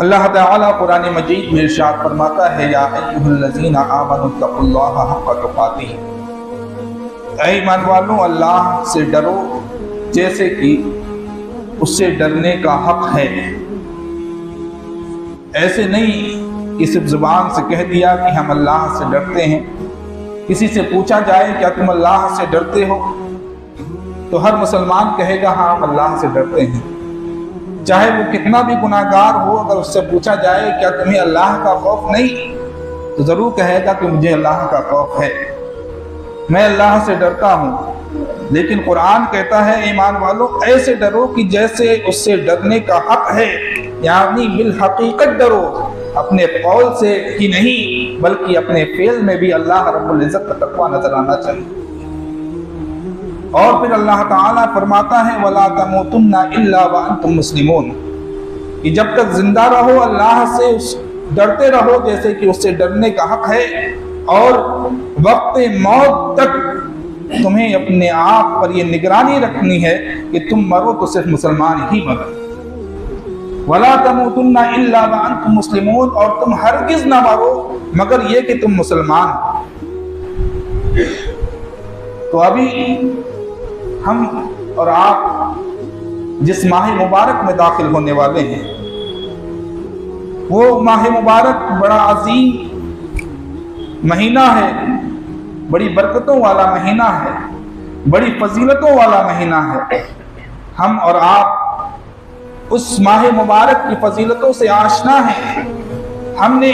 اللہ تعالیٰ قرآن مجید میں ارشاد فرماتا ہے یا ایھا الذین آمنوا اتقوا اللہ حق تقاتہ، اے ایمان والوں اللہ سے ڈرو جیسے کہ اس سے ڈرنے کا حق ہے۔ ایسے نہیں کہ صرف زبان سے کہہ دیا کہ ہم اللہ سے ڈرتے ہیں۔ کسی سے پوچھا جائے کیا تم اللہ سے ڈرتے ہو تو ہر مسلمان کہے گا ہاں ہم اللہ سے ڈرتے ہیں، چاہے وہ کتنا بھی گناہگار ہو۔ اگر اس سے پوچھا جائے کیا تمہیں اللہ کا خوف نہیں تو ضرور کہے گا کہ مجھے اللہ کا خوف ہے، میں اللہ سے ڈرتا ہوں۔ لیکن قرآن کہتا ہے ایمان والوں ایسے ڈرو کہ جیسے اس سے ڈرنے کا حق ہے، یعنی بالحقیقت ڈرو، اپنے قول سے ہی نہیں بلکہ اپنے فعل میں بھی اللہ رب العزت کا تقویٰ نظر آنا چاہیے۔ اور پھر اللہ تعالیٰ فرماتا ہے وَلَا تَمُوتُنَّ إِلَّا وَأَنْتُمْ مُسْلِمُونَ، کہ جب تک زندہ رہو اللہ سے ڈرتے رہو جیسے کہ اس سے ڈرنے کا حق ہے، اور وقت موت تک تمہیں اپنے آپ پر یہ نگرانی رکھنی ہے کہ تم مرو تو صرف مسلمان ہی مرو۔ وَلَا تَمُوتُنَّ إِلَّا وَأَنْتُمْ مُسْلِمُونَ، اور تم ہرگز نہ مرو مگر یہ کہ تم مسلمان ہو۔ تو ابھی ہم اور آپ جس ماہ مبارک میں داخل ہونے والے ہیں وہ ماہ مبارک بڑا عظیم مہینہ ہے، بڑی برکتوں والا مہینہ ہے، بڑی فضیلتوں والا مہینہ ہے۔ ہم اور آپ اس ماہ مبارک کی فضیلتوں سے آشنا ہیں۔ ہم نے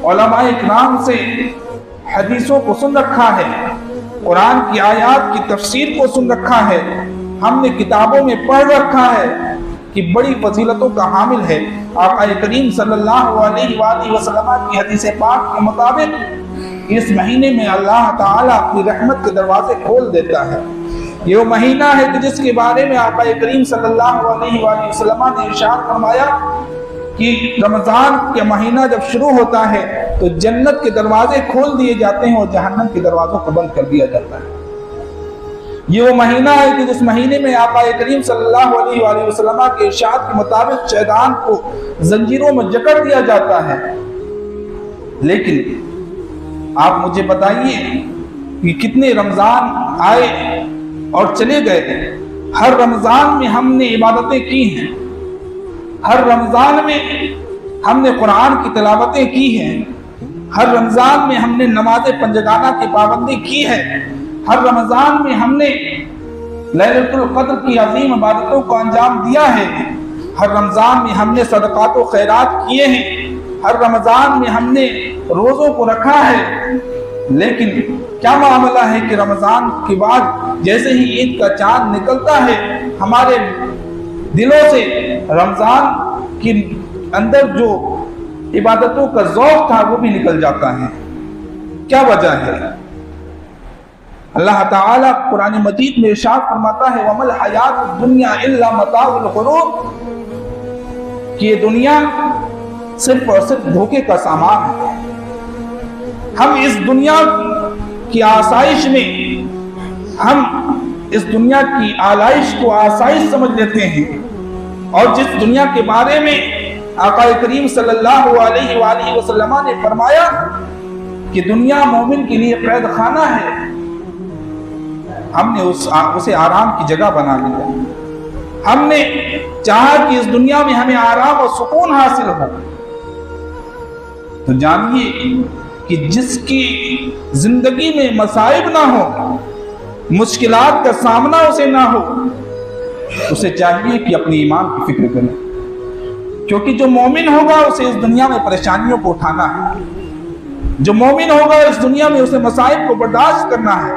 علماء اکرام سے حدیثوں کو سن رکھا ہے، قرآن کی آیات کی تفسیر کو سن رکھا ہے، ہم نے کتابوں میں پڑھ رکھا ہے کہ بڑی فضیلتوں کا حامل ہے۔ آقا کریم صلی اللہ علیہ وآلہ وسلم کی حدیث پاک کے مطابق اس مہینے میں اللہ تعالیٰ اپنی رحمت کے دروازے کھول دیتا ہے۔ یہ وہ مہینہ ہے کہ جس کے بارے میں آقا کریم صلی اللہ علیہ وآلہ وسلم نے ارشاد فرمایا کہ رمضان کا مہینہ جب شروع ہوتا ہے تو جنت کے دروازے کھول دیے جاتے ہیں اور جہنم کے دروازوں کو بند کر دیا جاتا ہے۔ یہ وہ مہینہ ہے کہ جس مہینے میں آقا کریم صلی اللہ علیہ وآلہ وسلم کے ارشاد کے مطابق شیطان کو زنجیروں میں جکڑ دیا جاتا ہے۔ لیکن آپ مجھے بتائیے کہ کتنے رمضان آئے اور چلے گئے، ہر رمضان میں ہم نے عبادتیں کی ہیں، ہر رمضان میں ہم نے قرآن کی تلاوتیں کی ہیں، ہر رمضان میں ہم نے نماز پنجگانہ کی پابندی کی ہے، ہر رمضان میں ہم نے لیلۃ القدر کی عظیم عبادتوں کو انجام دیا ہے، ہر رمضان میں ہم نے صدقات و خیرات کیے ہیں، ہر رمضان میں ہم نے روزوں کو رکھا ہے۔ لیکن کیا معاملہ ہے کہ رمضان کے بعد جیسے ہی عید کا چاند نکلتا ہے ہمارے دلوں سے رمضان کے اندر جو عبادتوں کا ذوق تھا وہ بھی نکل جاتا ہے۔ کیا وجہ ہے؟ اللہ تعالیٰ قرآن مجید میں ارشاد فرماتا ہے وَمَا الْحَيَاةُ الدُّنْيَا إِلَّا مَتَاعُ الْغُرُورِ، کہ یہ دنیا صرف اور صرف دھوکے کا سامان ہے۔ ہم اس دنیا کی آسائش میں ہم اس دنیا کی آلائش کو آسائش سمجھ لیتے ہیں، اور جس دنیا کے بارے میں آقا کریم صلی اللہ علیہ وآلہ وسلم نے فرمایا کہ دنیا مومن کے لیے قید خانہ ہے، ہم نے اسے آرام کی جگہ بنا لیا۔ ہم نے چاہا کہ اس دنیا میں ہمیں آرام اور سکون حاصل ہو۔ تو جانیے کہ جس کی زندگی میں مصائب نہ ہو، مشکلات کا سامنا اسے نہ ہو، اسے چاہیے کہ اپنی ایمان کی فکر کرے، کیونکہ جو مومن ہوگا اسے اس دنیا میں پریشانیوں کو اٹھانا ہے، جو مومن ہوگا اس دنیا میں اسے مصائب کو برداشت کرنا ہے۔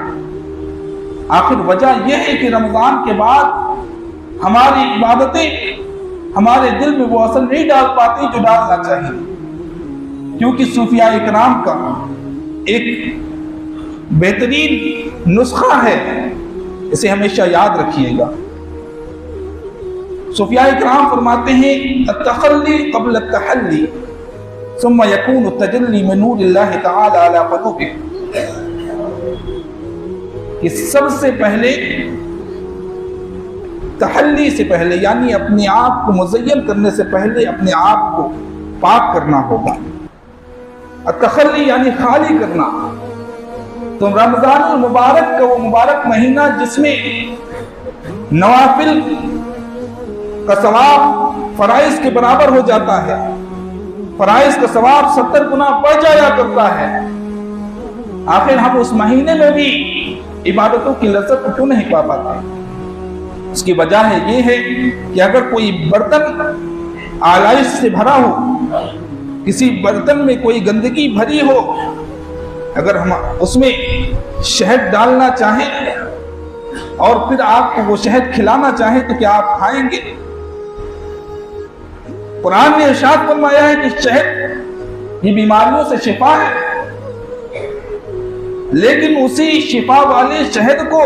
آخر وجہ یہ ہے کہ رمضان کے بعد ہماری عبادتیں ہمارے دل میں وہ اثر نہیں ڈال پاتی جو ڈالنا چاہیے، کیونکہ صوفیاء اکرام کا ایک بہترین نسخہ ہے، اسے ہمیشہ یاد رکھیے گا۔ صوفیاء اکرام فرماتے ہیں التخلی قبل التحلی ثم يكون التجلی من نور اللہ تعالی علی قلوبکم، کہ سب سے پہلے تحلی سے پہلے یعنی اپنے آپ کو مزین کرنے سے پہلے اپنے آپ کو پاک کرنا ہوگا۔ التخلی یعنی خالی کرنا۔ تو رمضان المبارک کا وہ مبارک مہینہ جس میں نوافل کا ثواب فرائض کے برابر ہو جاتا ہے، فرائض کا ثواب 70 گنا بڑھ جایا کرتا ہے، آخر ہم اس مہینے میں بھی عبادتوں کی لذت کیوں نہیں پا پاتے؟ اس کی وجہ یہ ہے کہ اگر کوئی برتن آلائش سے بھرا ہو، کسی برتن میں کوئی گندگی بھری ہو، اگر ہم اس میں شہد ڈالنا چاہیں اور پھر آپ کو وہ شہد کھلانا چاہیں تو کیا آپ کھائیں گے؟ قرآن نے ارشاد فرمایا ہے کہ شہد یہ بیماریوں سے شفا ہے، لیکن اسی شفا والے شہد کو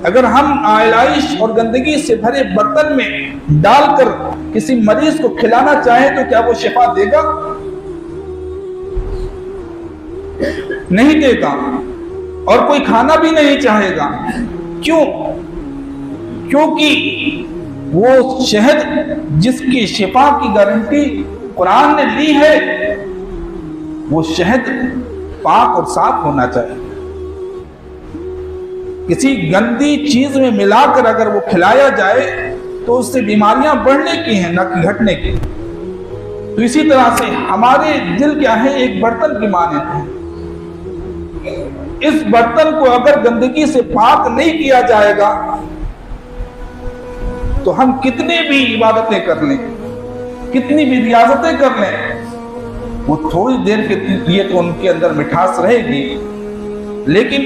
اگر ہم آلائش اور گندگی سے بھرے برتن میں ڈال کر کسی مریض کو کھلانا چاہیں تو کیا وہ شفا دے گا؟ نہیں دے گا، اور کوئی کھانا بھی نہیں چاہے گا۔ کیوں؟ کیونکہ وہ شہد جس کی شفا کی گارنٹی قرآن نے لی ہے، وہ شہد پاک اور صاف ہونا چاہیے۔ کسی گندی چیز میں ملا کر اگر وہ کھلایا جائے تو اس سے بیماریاں بڑھنے کی ہیں، نہ کہ گھٹنے کی۔ تو اسی طرح سے ہمارے دل کیا ہے، ایک برتن کی مانند ہے۔ اس برتن کو اگر گندگی سے پاک نہیں کیا جائے گا تو ہم کتنی بھی عبادتیں کر لیں، کتنی بھی ریاضتیں کر لیں، وہ تھوڑی دیر کے لیے تو ان کے اندر مٹھاس رہے گی، لیکن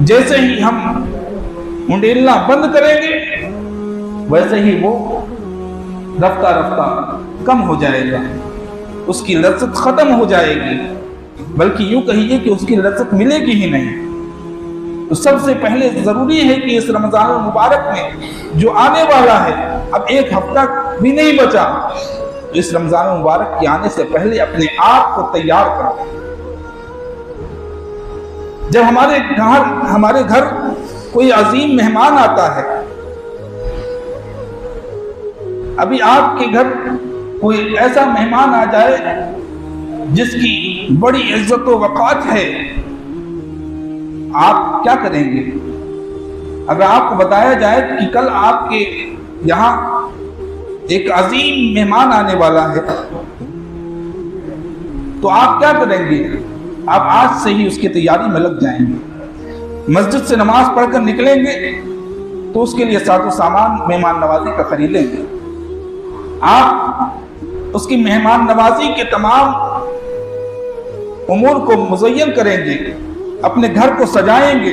جیسے ہی ہم منڈیلنا بند کریں گے ویسے ہی وہ رفتہ رفتہ کم ہو جائے گا، اس کی لذت ختم ہو جائے گی، بلکہ یوں کہیے کہ اس کی لذت ملے گی ہی نہیں۔ تو سب سے پہلے ضروری ہے کہ اس رمضان المبارک میں جو آنے والا ہے، اب ایک ہفتہ بھی نہیں بچا، تو اس رمضان المبارک کے آنے سے پہلے اپنے آپ کو تیار کرو۔ جب ہمارے گھر کوئی عظیم مہمان آتا ہے، ابھی آپ کے گھر کوئی ایسا مہمان آ جائے جس کی بڑی عزت و وقار ہے، آپ کیا کریں گے؟ اگر آپ کو بتایا جائے کہ کل آپ کے یہاں ایک عظیم مہمان آنے والا ہے تو آپ کیا کریں گے؟ آپ آج سے ہی اس کی تیاری میں لگ جائیں گے۔ مسجد سے نماز پڑھ کر نکلیں گے تو اس کے لیے ساز و سامان مہمان نوازی کا خریدیں گے۔ آپ اس کی مہمان نوازی کے تمام امور کو مزین کریں گے، اپنے گھر کو سجائیں گے،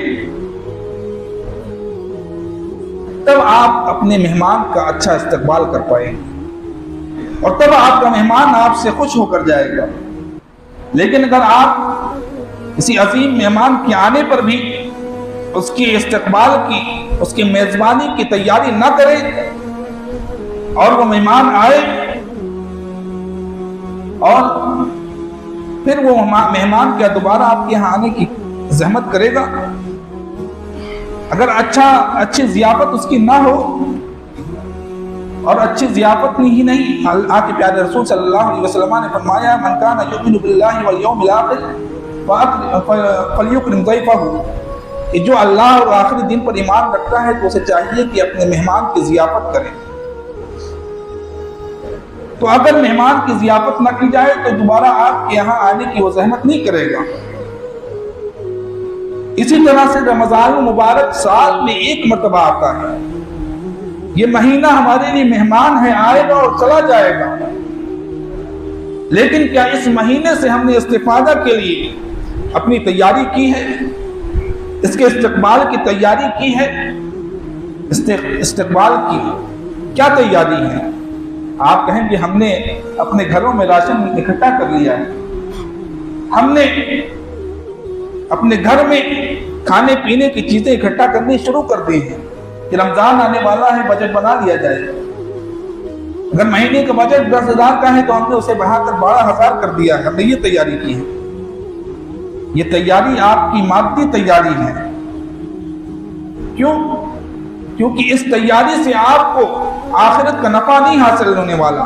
تب آپ اپنے مہمان کا اچھا استقبال کر پائیں گے، اور تب آپ کا مہمان آپ سے خوش ہو کر جائے گا۔ لیکن اگر آپ کسی عظیم مہمان کے آنے پر بھی اس کے استقبال کی، اس کی میزبانی کی تیاری نہ کریں، اور وہ مہمان آئے اور پھر وہ مہمان کیا دوبارہ آپ کے یہاں آنے کی زحمت کرے گا؟ اگر اچھی ضیافت اس کی نہ ہو، اور اچھی ضیافت ہی نہیں، اللہ کے پیارے رسول صلی اللہ علیہ وسلم نے فرمایا من کان یؤمن باللہ والیوم الآخر فلیکرم ضیفہ، کہ جو اللہ اور آخری دن پر ایمان رکھتا ہے تو اسے چاہیے کہ اپنے مہمان کی ضیافت کرے۔ تو اگر مہمان کی ضیافت نہ کی جائے تو دوبارہ آپ کے یہاں آنے کی وہ زحمت نہیں کرے گا۔ اسی طرح سے رمضان المبارک سال میں ایک مرتبہ آتا ہے، یہ مہینہ ہمارے لیے مہمان ہے، آئے گا اور چلا جائے گا، لیکن کیا اس مہینے سے ہم نے استفادہ کے لیے اپنی تیاری کی ہے؟ اس کے استقبال کی تیاری کی ہے؟ استقبال کی کیا تیاری ہے؟ آپ کہیں گے ہم نے اپنے گھروں میں راشن اکٹھا کر لیا ہے، ہم نے اپنے گھر میں کھانے پینے کی چیزیں اکٹھا کرنی شروع کر دی ہیں کہ رمضان آنے والا ہے، بجٹ بنا لیا جائے۔ اگر مہینے کا بجٹ 10,000 کا ہے تو ہم نے اسے بڑھا کر 12,000 کر دیا ہے، ہم نے یہ تیاری کی ہے۔ یہ تیاری آپ کی مادی تیاری ہے۔ کیوں؟ کیونکہ اس تیاری سے آپ کو آخرت کا نفع نہیں حاصل ہونے والا،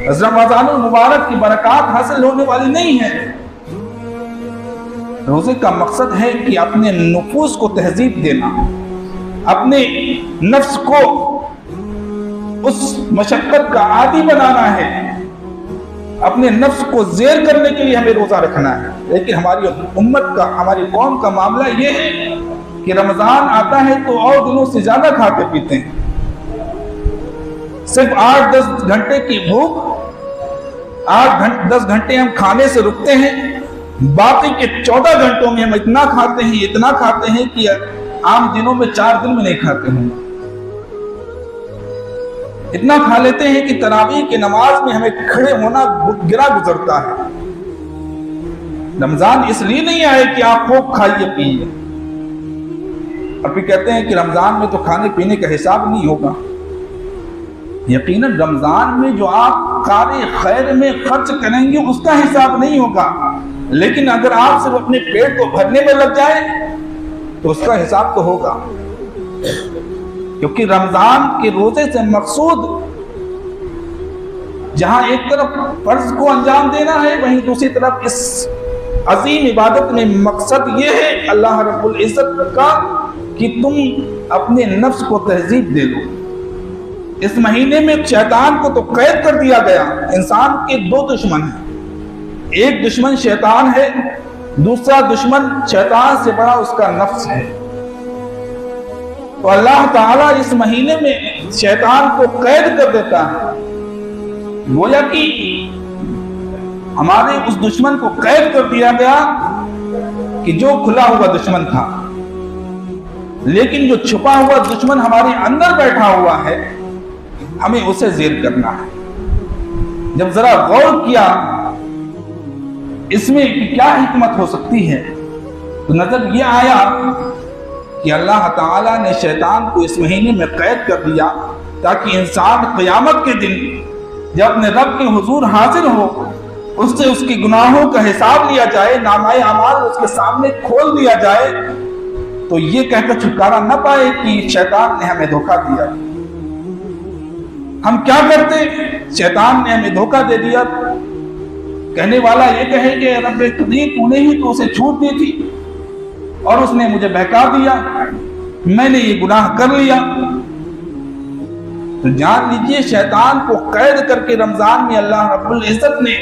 رمضان المبارک کی برکات حاصل ہونے والی نہیں ہے۔ روزے کا مقصد ہے کہ اپنے نفوس کو تہذیب دینا، اپنے نفس کو اس مشقت کا عادی بنانا ہے، اپنے نفس کو زیر کرنے کے لیے ہمیں روزہ رکھنا ہے۔ لیکن ہماری امت کا، ہماری قوم کا معاملہ یہ ہے کہ رمضان آتا ہے تو اور دنوں سے زیادہ کھاتے پیتے ہیں، صرف 8-10 گھنٹے کی بھوک، 8-10 گھنٹے ہم کھانے سے رکتے ہیں، باقی کے 14 گھنٹوں میں ہم اتنا کھاتے ہیں کہ عام دنوں میں 4 دن میں نہیں کھاتے ہیں۔ اتنا کھا لیتے ہیں کہ تراویح کی نماز میں ہمیں کھڑے ہونا گرا گزرتا ہے۔ رمضان اس لیے نہیں آئے کہ آپ خوب کھائیے پیئے، اور پھر کہتے ہیں کہ رمضان میں تو کھانے پینے کا حساب نہیں ہوگا۔ یقیناً رمضان میں جو آپ کار خیر میں خرچ کریں گے اس کا حساب نہیں ہوگا، لیکن اگر آپ صرف اپنے پیٹ کو بھرنے میں لگ جائے تو اس کا حساب تو ہوگا، کیونکہ رمضان کے روزے سے مقصود جہاں ایک طرف فرض کو انجام دینا ہے، وہیں دوسری طرف اس عظیم عبادت میں مقصد یہ ہے اللہ رب العزت کا کہ تم اپنے نفس کو تہذیب دے دو۔ اس مہینے میں شیطان کو تو قید کر دیا گیا۔ انسان کے 2 دشمن ہیں، ایک دشمن شیطان ہے، دوسرا دشمن شیطان سے بڑا اس کا نفس ہے۔ تو اللہ تعالیٰ اس مہینے میں شیطان کو قید کر دیتا ہے، گویا کہ ہمارے اس دشمن کو قید کر دیا گیا کہ جو کھلا ہوا دشمن تھا، لیکن جو چھپا ہوا دشمن ہمارے اندر بیٹھا ہوا ہے ہمیں اسے زیر کرنا ہے۔ جب ذرا غور کیا اس میں کہ کیا حکمت ہو سکتی ہے تو نظر یہ آیا کہ اللہ تعالیٰ نے شیطان کو اس مہینے میں قید کر دیا تاکہ انسان قیامت کے دن جب اپنے رب کے حضور حاضر ہو، اس سے اس کی گناہوں کا حساب لیا جائے، نامہ اعمال اس کے سامنے کھول دیا جائے تو یہ کہہ کر چھٹکارا نہ پائے کہ شیطان نے ہمیں دھوکہ دیا۔ ہم کیا کرتے؟ شیطان نے ہمیں دھوکہ دے دیا، کہنے والا یہ کہے کہ رب قدیر تو نے ہی تو اسے چھوٹ دی تھی اور اس نے مجھے بہکا دیا، میں نے یہ گناہ کر لیا۔ تو جان لیجئے شیطان کو قید کر کے رمضان میں اللہ رب العزت نے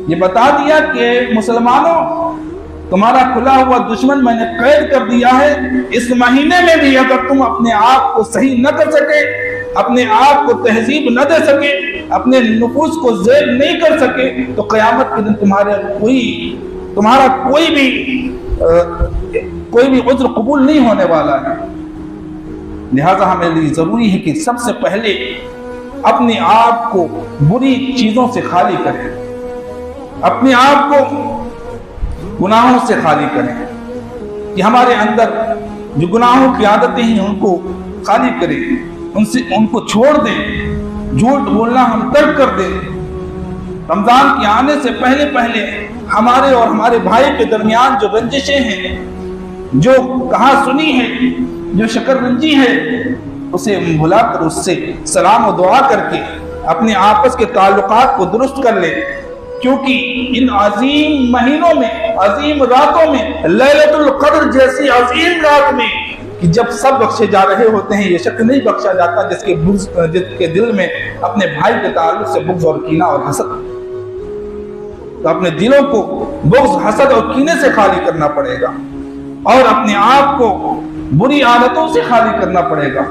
یہ بتا دیا کہ مسلمانوں تمہارا کھلا ہوا دشمن میں نے قید کر دیا ہے، اس مہینے میں بھی اگر تم اپنے آپ کو صحیح نہ کر سکے، اپنے آپ کو تہذیب نہ دے سکے، اپنے نفوس کو زیر نہیں کر سکے تو قیامت کے دن تمہارا کوئی بھی عذر قبول نہیں ہونے والا ہے۔ لہذا ہمیں لیے ضروری ہے کہ سب سے پہلے اپنے آپ کو بری چیزوں سے خالی کریں، اپنے آپ کو گناہوں سے خالی کریں، کہ ہمارے اندر جو گناہوں کی عادتیں ہیں ان کو خالی کریں، ان کو چھوڑ دیں، جھوٹ بولنا ہم ترک کر دیں۔ رمضان کے آنے سے پہلے ہمارے اور ہمارے بھائی کے درمیان جو رنجشیں ہیں، جو کہاں سنی ہے، جو شکر رنجی ہے، اسے بھلا کر اس سے سلام و دعا کر کے اپنے آپس کے تعلقات کو درست کر لے، کیونکہ ان عظیم مہینوں میں، عظیم راتوں میں، لیلۃ القدر جیسی عظیم رات میں کہ جب سب بخشے جا رہے ہوتے ہیں، یہ شخص نہیں بخشا جاتا جس کے دل میں اپنے بھائی کے تعلق سے بغض اور کینہ اور حسد۔ تو اپنے دلوں کو بغض، حسد اور کینے سے خالی کرنا پڑے گا، اور اپنے آپ کو بری عادتوں سے خالی کرنا پڑے گا۔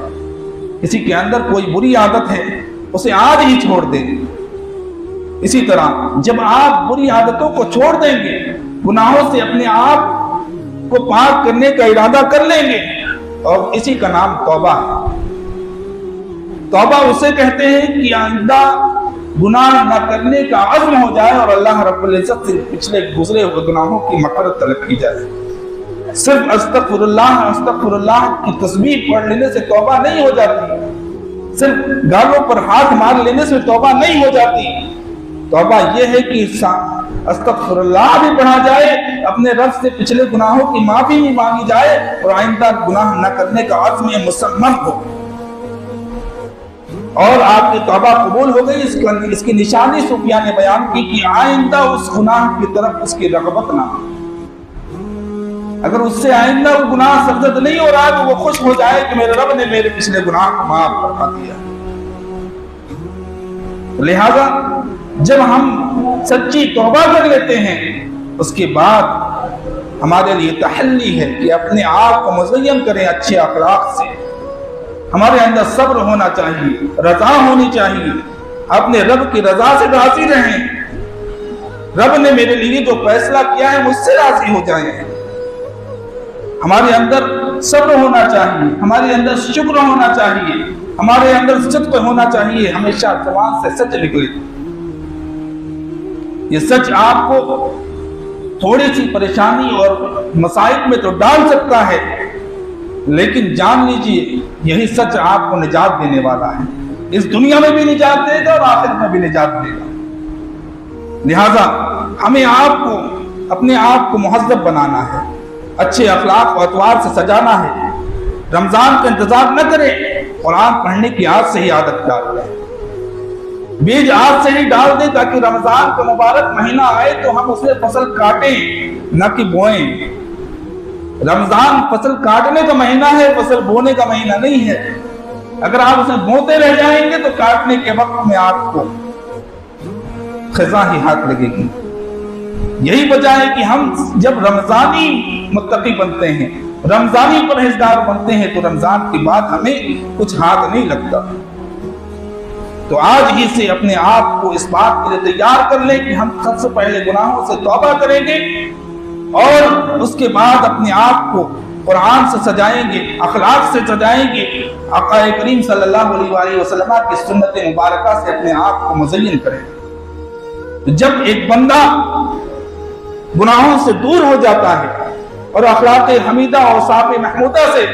کسی کے اندر کوئی بری عادت ہے اسے آج ہی چھوڑ دیں۔ اسی طرح جب آپ بری عادتوں کو چھوڑ دیں گے، گناہوں سے اپنے آپ کو پاک کرنے کا ارادہ کر لیں گے، اور اسی کا نام توبہ ہے۔ توبہ اسے کہتے ہیں کہ آئندہ گناہ نہ کرنے کا عزم ہو جائے اور اللہ رب العزت سے پچھلے گزرے ہوئے گناہوں کی مغفرت طلب کی جائے۔ صرف استغفر اللہ کی تسبیح پڑھ لینے سے توبہ نہیں ہو جاتی، صرف گالوں پر ہاتھ مار لینے سے توبہ نہیں ہو جاتی۔ توبہ یہ ہے کہ استغفر اللہ بھی پڑھا جائے، اپنے رب سے پچھلے گناہوں کی معافی بھی مانگی جائے، اور آئندہ گناہ نہ کرنے کا عزم مصمم ہو۔ اور آپ کی توبہ قبول ہو گئی، اس کی نشانی صوفیاء نے بیان کی کہ آئندہ اس گناہ کی طرف اس کی رغبت نہ، اگر اس سے آئندہ وہ گناہ سرزد نہیں ہو رہا تو وہ خوش ہو جائے کہ میرے رب نے میرے پچھلے گناہ کو معاف فرما دیا۔ لہذا جب ہم سچی توبہ کر لیتے ہیں اس کے بعد ہمارے لیے تحلی ہے کہ اپنے آپ کو مزین کریں اچھے اخلاق سے، ہمارے اندر صبر ہونا چاہیے، رضا ہونی چاہیے، اپنے رب کی رضا سے راضی رہیں، رب نے میرے لیے جو فیصلہ کیا ہے مجھ سے راضی ہو جائیں، ہمارے اندر صبر ہونا چاہیے، ہمارے اندر شکر ہونا چاہیے، ہمارے اندر صدق ہونا چاہیے، ہمیشہ زبان سے سچ نکلے۔ یہ سچ آپ کو تھوڑی سی پریشانی اور مصائب میں تو ڈال سکتا ہے، لیکن جان لیجیے یہی سچ آپ کو نجات دینے والا ہے، اس دنیا میں بھی نجات دے گا اور آخرت میں بھی نجات دے گا۔ لہذا ہمیں اپنے آپ کو مہذب بنانا ہے، اچھے اخلاق و اطوار سے سجانا ہے، رمضان کا انتظار نہ کریں، قرآن پڑھنے کی آج سے ہی عادت ڈال دیں، بیج آج سے ہی ڈال دیں تاکہ رمضان کا مبارک مہینہ آئے تو ہم اسے فصل کاٹیں نہ کہ بوئیں۔ رمضان فصل کاٹنے کا مہینہ ہے، فصل بونے کا مہینہ نہیں ہے۔ اگر آپ اسے بوتے رہ جائیں گے تو کاٹنے کے وقت میں آپ کو خزاں ہی ہاتھ لگے گی۔ یہی وجہ ہے کہ ہم جب رمضانی متقی بنتے ہیں، رمضانی پرہیزگار بنتے ہیں تو رمضان کے بعد ہمیں کچھ ہاتھ نہیں لگتا۔ تو آج ہی سے اپنے آپ کو اس بات کے لیے تیار کر لیں کہ ہم سب سے پہلے گناہوں سے توبہ کریں گے اور اس کے بعد اپنے آپ کو قرآن سے سجائیں گے، اخلاق سے سجائیں گے، آقا کریم صلی اللہ علیہ وآلہ وسلم کی سنت مبارکہ سے اپنے آپ کو مزین کریں۔ جب ایک بندہ گناہوں سے دور ہو جاتا ہے اور اخلاق حمیدہ اور اوصاف محمودہ سے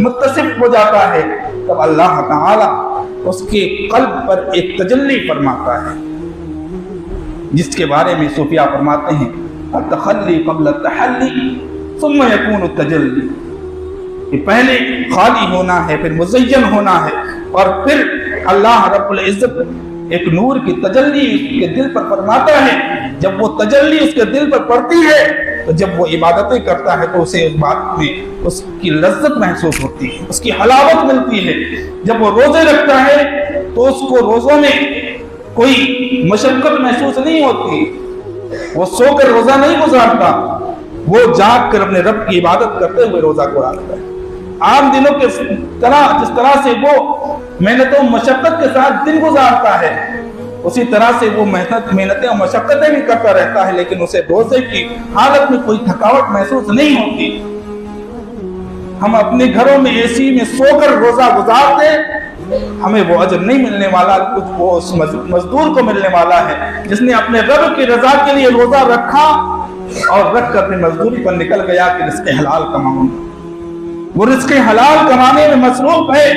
متصف ہو جاتا ہے تب اللہ تعالی اس کے قلب پر ایک تجلی فرماتا ہے، جس کے بارے میں صوفیاء فرماتے ہیں التخلی قبل التحلی ثم یکون التجلی، کہ پہلے خالی ہونا ہے، پھر مزین ہونا ہے، اور پھر اللہ رب العزت ایک نور کی تجلی اس کے دل پر فرماتا ہے۔ جب وہ تجلی اس کے دل پر پڑتی ہے تو جب وہ عبادتیں کرتا ہے تو اسے اس بات میں اس کی لذت محسوس ہوتی ہے، اس کی حلاوت ملتی ہے۔ جب وہ روزے رکھتا ہے تو اس کو روزوں میں کوئی مشقت محسوس نہیں ہوتی، وہ سو کر روزہ نہیں گزارتا، وہ جاگ کر اپنے رب کی عبادت کرتے ہوئے روزہ گزارتا ہے۔ عام دنوں کے طرح جس طرح سے وہ محنت و مشقت کے ساتھ دن گزارتا ہے، اسی طرح سے وہ محنتیں اور مشقتیں بھی کرتا رہتا ہے، لیکن اسے روزے کی حالت میں کوئی تھکاوٹ محسوس نہیں ہوتی۔ ہم اپنے گھروں میں اے سی میں سو کر روزہ گزارتے، ہمیں وہ اجر نہیں ملنے والا، کچھ وہ اس مزدور کو ملنے والا ہے جس نے اپنے رب کی رضا کے لیے روزہ رکھا اور رکھ کر اپنی مزدوری پر نکل گیا کہ رزق حلال کماؤں۔ وہ رزق حلال کمانے میں مصروف ہے،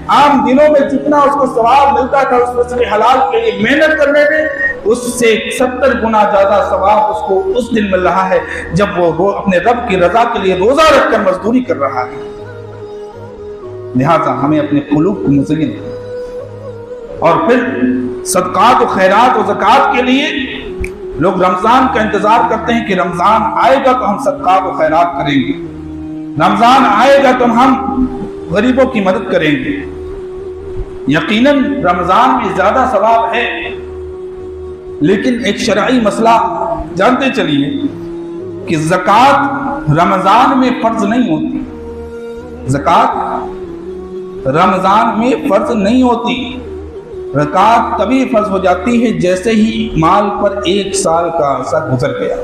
عام دنوں میں جتنا اس کو ثواب ملتا تھا اس رزق حلال کے لیے محنت کرنے میں، اس سے 70 گنا زیادہ ثواب اس کو اس دن مل رہا ہے جب وہ اپنے رب کی رضا کے لیے روزہ رکھ کر مزدوری کر رہا ہے۔ لہذا ہمیں اپنے قلوب کو مزین اور پھر صدقات و خیرات و زکوٰۃ کے لیے لوگ رمضان کا انتظار کرتے ہیں کہ رمضان آئے گا تو ہم صدقات و خیرات کریں گے، رمضان آئے گا تو ہم غریبوں کی مدد کریں گے۔ یقیناً رمضان میں زیادہ ثواب ہے، لیکن ایک شرعی مسئلہ جانتے چلیے کہ زکوٰۃ رمضان میں فرض نہیں ہوتی، زکوٰۃ رمضان میں فرض نہیں ہوتی، زکوٰۃ تبھی فرض ہو جاتی ہے جیسے ہی مال پر 1 سال کا عرصہ گزر گیا۔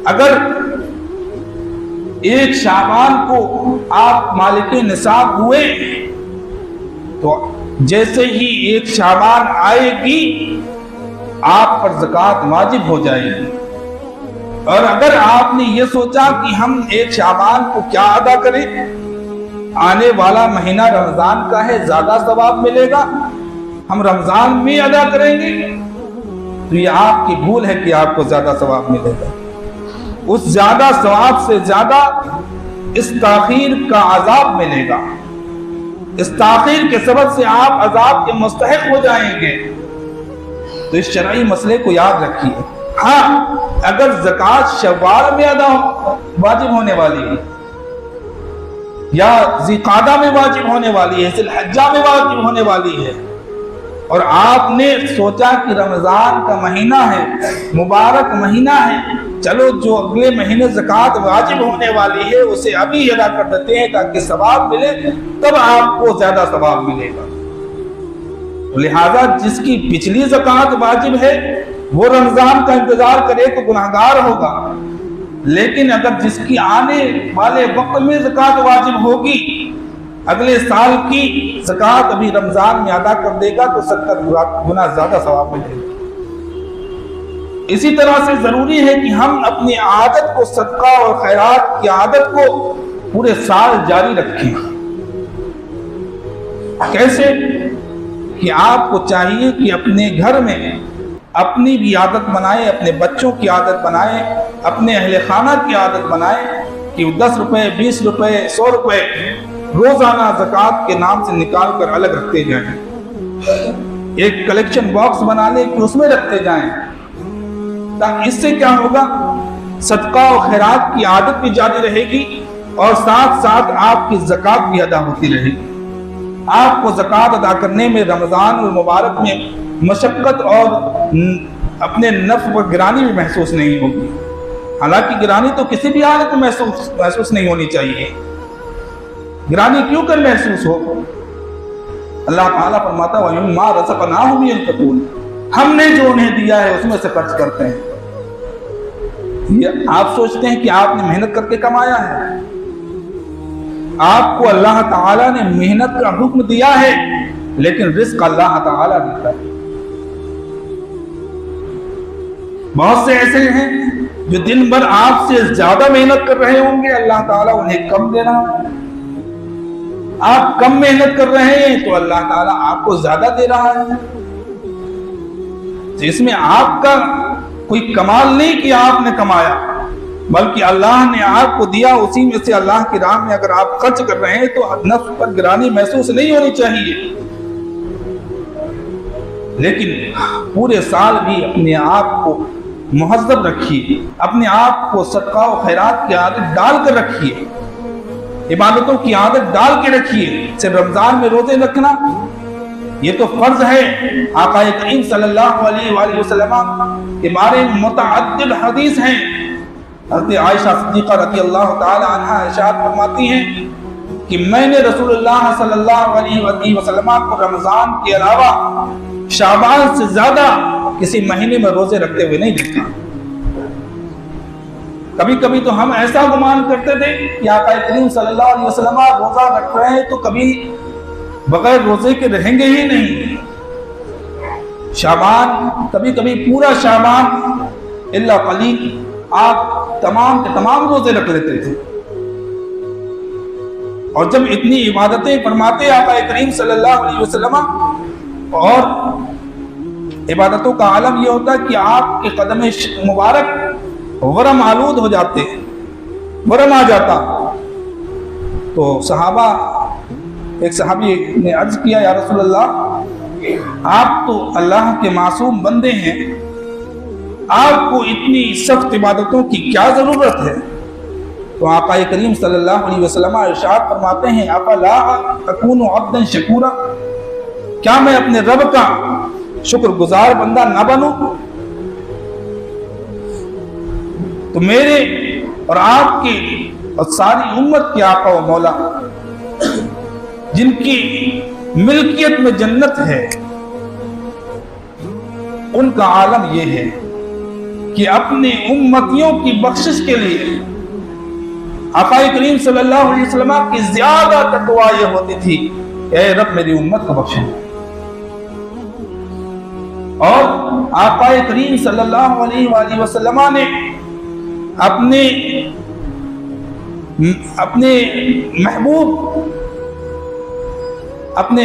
اگر 1 شعبان کو آپ مالک نصاب ہوئے تو جیسے ہی 1 شعبان آئے گی آپ پر زکوٰۃ واجب ہو جائے گی۔ اور اگر آپ نے یہ سوچا کہ ہم 1 شعبان کو کیا ادا کریں، آنے والا مہینہ رمضان کا ہے، زیادہ ثواب ملے گا، ہم رمضان میں ادا کریں گے، تو یہ آپ کی بھول ہے کہ آپ کو زیادہ ثواب ملے گا۔ اس زیادہ ثواب سے زیادہ اس تاخیر کا عذاب ملے گا۔ اس تاخیر کے سبب سے آپ عذاب کے مستحق ہو جائیں گے۔ تو اس شرعی مسئلے کو یاد رکھیے۔ ہاں، اگر زکوٰۃ شوال میں واجب ہونے والی ہے یا ذی قعدہ میں واجب ہونے والی ہے، ذی الحجہ میں واجب ہونے والی ہے، اور آپ نے سوچا کہ رمضان کا مہینہ ہے، مبارک مہینہ ہے، چلو جو اگلے مہینے زکوٰۃ واجب ہونے والی ہے اسے ابھی ادا کر دیتے ہیں تاکہ ثواب ملے، تب آپ کو زیادہ ثواب ملے گا۔ لہذا جس کی پچھلی زکوٰۃ واجب ہے وہ رمضان کا انتظار کرے تو گناہگار ہوگا، لیکن اگر جس کی آنے والے وقت میں زکوٰۃ واجب ہوگی، اگلے سال کی زکوٰۃ ابھی رمضان میں ادا کر دے گا تو 70 گنا زیادہ ثواب ملے گا۔ اسی طرح سے ضروری ہے کہ ہم اپنی عادت کو، صدقہ اور خیرات کی عادت کو پورے سال جاری رکھیں۔ کیسے؟ کہ آپ کو چاہیے کہ اپنے گھر میں اپنی بھی عادت بنائیں، اپنے بچوں کی عادت بنائیں، اپنے اہل خانہ کی عادت بنائیں کہ 10 روپے، 20 روپے، 100 روپے روزانہ زکوٰۃ کے نام سے نکال کر الگ رکھتے جائیں۔ ایک کلیکشن باکس بنا لیں کہ اس میں رکھتے جائیں، تاکہ اس سے کیا ہوگا، صدقہ و خیرات کی عادت بھی جاری رہے گی اور ساتھ ساتھ آپ کی زکوٰۃ بھی ادا ہوتی رہے گی۔ آپ کو زکوٰۃ ادا کرنے میں رمضان المبارک میں مشقت اور اپنے نفس پر گرانی بھی محسوس نہیں ہوگی۔ حالانکہ گرانی تو کسی بھی حالت میں محسوس نہیں ہونی چاہیے۔ گرانی کیوں کر محسوس ہو؟ اللہ تعالیٰ فرماتا ہے وَمِمَّا رَزَقْنَاهُمْ يُنْفِقُونَ، ہم نے جو انہیں دیا ہے اس میں سے خرچ کرتے ہیں۔ یہ آپ سوچتے ہیں کہ آپ نے محنت کر کے کمایا ہے؟ آپ کو اللہ تعالیٰ نے محنت کا حکم دیا ہے، لیکن رزق اللہ تعالیٰ دیتا ہے۔ بہت سے ایسے ہیں جو دن بھر آپ سے زیادہ محنت کر رہے ہوں گے، اللہ تعالیٰ انہیں کم دے رہا ہے۔ آپ کم محنت کر رہے ہیں تو اللہ تعالیٰ آپ کو زیادہ دے رہا ہے۔ اس میں آپ کا کوئی کمال نہیں کہ آپ نے کمایا، بلکہ اللہ نے آپ کو دیا، اسی میں سے اللہ کی راہ میں اگر آپ خرچ کر رہے ہیں تو نفس پر گرانی محسوس نہیں ہونی چاہیے۔ لیکن پورے سال بھی اپنے آپ کو مہذب رکھیے، اپنے آپ کو صدقہ و خیرات کی عادت ڈال کر رکھیے، عبادتوں کی عادت ڈال کے رکھیے۔ صرف رمضان میں روزے رکھنا یہ تو فرض ہے۔ آقا کریم صلی اللہ علیہ وآلہ وسلم کے بارے میں متعدد حدیث ہیں۔ حضرت عائشہ صدیقہ رضی اللہ تعالی عنہا ارشاد فرماتی ہیں کہ میں نے رسول اللہ صلی اللہ علیہ وآلہ وسلم کو رمضان کے علاوہ شعبان سے زیادہ کسی مہینے میں روزے رکھتے ہوئے نہیں دیکھا۔ کبھی کبھی تو ہم ایسا گمان کرتے تھے کہ آقا کریم صلی اللہ علیہ وسلم روزہ رکھ رہے ہیں تو کبھی بغیر روزے کے رہیں گے ہی نہیں۔ شعبان، کبھی کبھی پورا شعبان الا قلیل، آپ تمام کے تمام روزے رکھ لیتے تھے۔ اور جب اتنی عبادتیں فرماتے آقا کریم صلی اللہ علیہ وسلم، اور عبادتوں کا عالم یہ ہوتا کہ آپ کے قدم مبارک ورم آلود ہو جاتے، ورم آ جاتا، تو صحابہ، ایک صحابی نے عرض کیا یا رسول اللہ، آپ تو اللہ کے معصوم بندے ہیں، آپ کو اتنی سخت عبادتوں کی کیا ضرورت ہے؟ تو آقا کریم صلی اللہ علیہ وسلم ارشاد فرماتے ہیں افلا اکون عبدا شکورا، کیا میں اپنے رب کا شکر گزار بندہ نہ بنوں؟ تو میرے اور آپ کی اور ساری امت کے آقا و مولا جن کی ملکیت میں جنت ہے، ان کا عالم یہ ہے کہ اپنے امتیوں کی بخشش کے لیے آقا کریم صلی اللہ علیہ وسلم کی زیادہ تقوی یہ ہوتی تھی اے رب میری امت کو بخش۔ اور آقا کریم صلی اللہ علیہ وآلہ وسلم نے اپنے محبوب، اپنے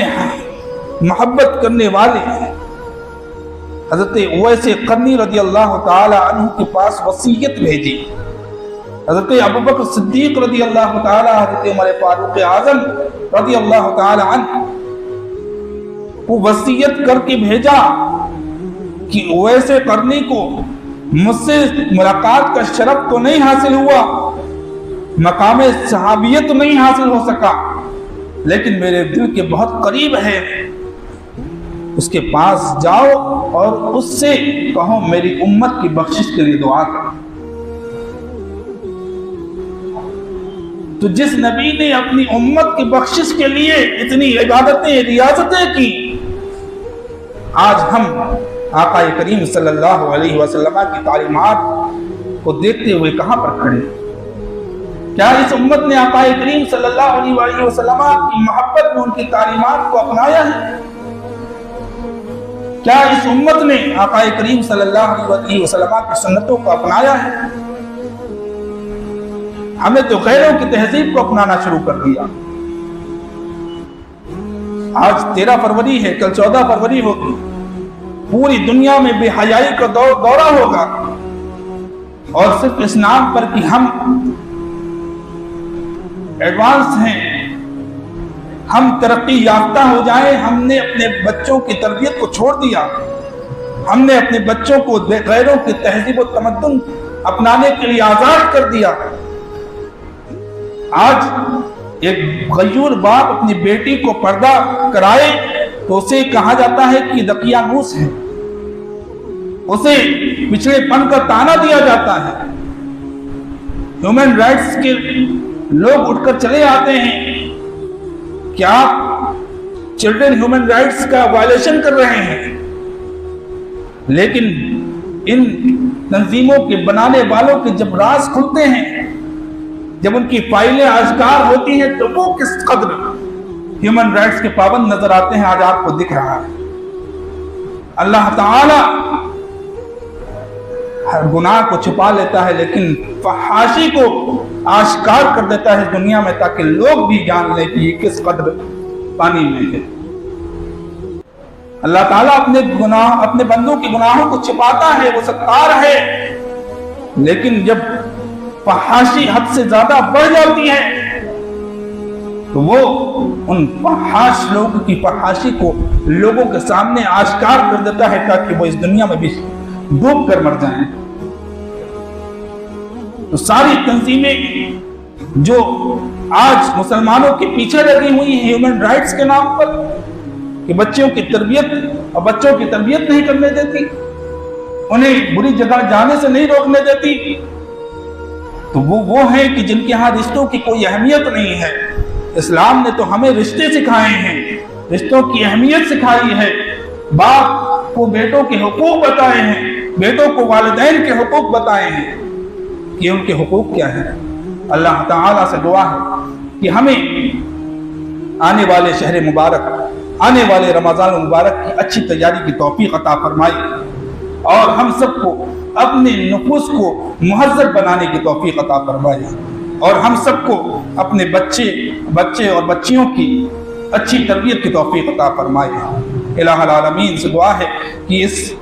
محبت کرنے والے حضرت اویس قرنی رضی اللہ تعالی عنہ کے پاس وصیت بھیجی حضرت ابو بکر صدیق رضی اللہ تعالی، حضرت عمر فاروق اعظم رضی اللہ تعالی عنہ کو وصیت کر کے بھیجا کہ ویسے کرنے کو مجھ سے ملاقات کا شرف تو نہیں حاصل ہوا، مقام صحابیت تو نہیں حاصل ہو سکا، لیکن میرے دل کے بہت قریب ہے، اس کے پاس جاؤ اور اس سے کہو میری امت کی بخشش کے لیے دعا کرو۔ تو جس نبی نے اپنی امت کی بخشش کے لیے اتنی عبادتیں ریاضتیں کی، آج ہم آقا کریم صلی اللہ علیہ وسلم کی تعلیمات کو دیکھتے ہوئے کہاں پر کھڑے؟ کیا اس امت نے آقا کریم صلی اللہ علیہ وسلم کی محبت میں ان کی تعلیمات کو اپنایا ہے؟ کیا اس امت نے آقا کریم صلی اللہ علیہ وسلم کی سنتوں کو اپنایا ہے؟ ہمیں تو غیروں کی تہذیب کو اپنانا شروع کر دیا۔ آج 13 فروری ہے، کل 14 فروری ہوگی، پوری دنیا میں بے حیائی کا دورہ ہوگا، اور صرف اس نام پر کہ ہم ایڈوانس ہیں، ہم ترقی یافتہ ہو جائیں، ہم نے اپنے بچوں کی تربیت کو چھوڑ دیا، ہم نے اپنے بچوں کو غیروں کی تہذیب و تمدن اپنانے کے لیے آزاد کر دیا۔ آج ایک غیور باپ اپنی بیٹی کو پردہ کرائے تو اسے کہا جاتا ہے کہ دقیانوس ہے، اسے پچھڑے پن کا تانا دیا جاتا ہے۔ ہیومن رائٹس کے لوگ اٹھ کر چلے آتے ہیں کہ آپ چلڈرن ہیومن رائٹس کا وائلیشن کر رہے ہیں، لیکن ان تنظیموں کے بنانے والوں کے جب راز کھلتے ہیں، جب ان کی فائلیں آشکار ہوتی ہیں، تو وہ کس قدر ہیومن رائٹس کے پابند نظر آتے ہیں، آج آپ کو دکھ رہا ہے۔ اللہ تعالی ہر گناہ کو چھپا لیتا ہے، لیکن فحاشی کو آشکار کر دیتا ہے دنیا میں، تاکہ لوگ بھی جان لیں کہ یہ کس قدر پانی میں ہے۔ اللہ تعالیٰ اپنے بندوں کی گناہوں کو چھپاتا ہے، وہ ستار ہے، لیکن جب فحاشی حد سے زیادہ بڑھ جاتی ہے تو وہ ان فحاش لوگوں کی فحاشی کو لوگوں کے سامنے آشکار کر دیتا ہے، تاکہ وہ اس دنیا میں بھی ڈوب کر مر جائیں۔ تو ساری تنظیمیں جو آج مسلمانوں کے پیچھے لگی ہوئی ہیں ہیومن رائٹس کے نام پر، کہ بچوں کی تربیت اور بچوں کی تربیت نہیں کرنے دیتی، انہیں بری جگہ جانے سے نہیں روکنے دیتی، تو وہ ہیں کہ جن کے ہاں رشتوں کی کوئی اہمیت نہیں ہے۔ اسلام نے تو ہمیں رشتے سکھائے ہیں، رشتوں کی اہمیت سکھائی ہے، باپ کو بیٹوں کے حقوق بتائے ہیں، بیٹوں کو والدین کے حقوق بتائے ہیں کہ ان کے حقوق کیا ہیں۔ اللہ تعالیٰ سے دعا ہے کہ ہمیں آنے والے شہر مبارک، آنے والے رمضان المبارک کی اچھی تیاری کی توفیق عطا فرمائے، اور ہم سب کو اپنے نفوس کو مہذب بنانے کی توفیق عطا فرمائے، اور ہم سب کو اپنے بچے اور بچیوں کی اچھی تربیت کی توفیق عطا فرمائے۔ الہ العالمین سے دعا ہے کہ اس